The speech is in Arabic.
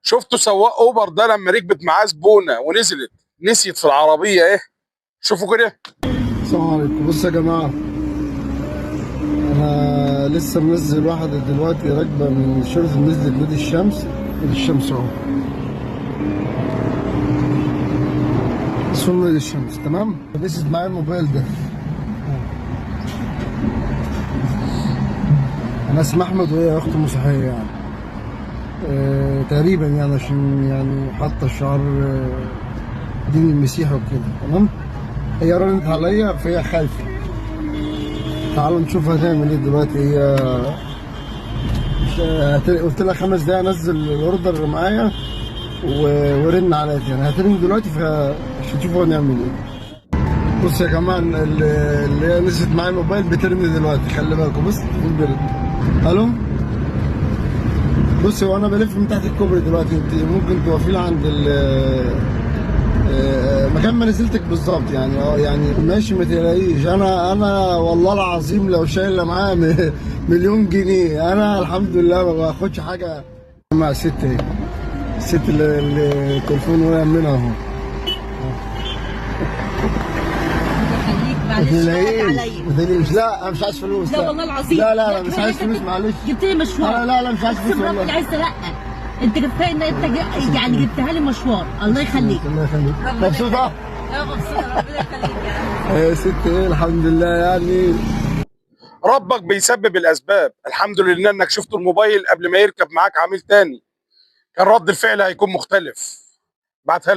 شفتوا سواق اوبر ده لما ركبت معاه زبونه ونزلت نسيت في العربيه ايه؟ شوفوا كده. السلام عليكم. بصوا يا جماعة، أنا لسه منزل واحدة دلوقتي راكبة من شيراتون، نزلت نادي الشمس. نادي الشمس أهو، اسمه نادي الشمس. تمام، لبست معايا الموبايل ده. أنا اسمي أحمد وهي أخت مسيحية يعني. تقريبا يعني، عشان يعني حاطة الشعار دين المسيحي وكده. تمام، هي رنت عليا فهي خايفة. تعالوا نشوف هتعمل ايه دلوقتي. هي قلت لها 5 دقايق انزل الاوردر معايا ورن عليا يعني. هترن دلوقتي عشان تشوفوا هنعمل ايه. بصوا يا جماعه، اللي هي نزلت معايا الموبايل بترن دلوقتي، خلي بالكم. بص البرد. الو، بصي، وانا بلف من تحت الكوبري دلوقتي. انت ممكن توقفي لي عند مكان ما نزلتك بالظبط يعني. يعني ماشي، ما تقلقيش. انا والله العظيم لو شايله معايا مليون جنيه. انا الحمد لله ما باخدش حاجه. مع الست اهي، الست اللي التليفون وقع منها اهو. خليك معلش عليا. ما تقلقيش. لا انا مش عايز فلوس. لا والله العظيم. لا مش عايز فلوس، معلش. جبت لي مشوار. لا مش عايز فلوس والله. ربنا عايز ترقق. انت كفايه ان انت يعني جبتها لي مشوار. الله يخليك. الله يخليك. مبسوطه؟ لا مبسوطه، ربنا يخليك يا ست ايه، الحمد لله يعني. ربك بيسبب الاسباب. الحمد لله انك شفت الموبايل قبل ما يركب معاك عميل تاني، كان رد الفعل هيكون مختلف. بعتها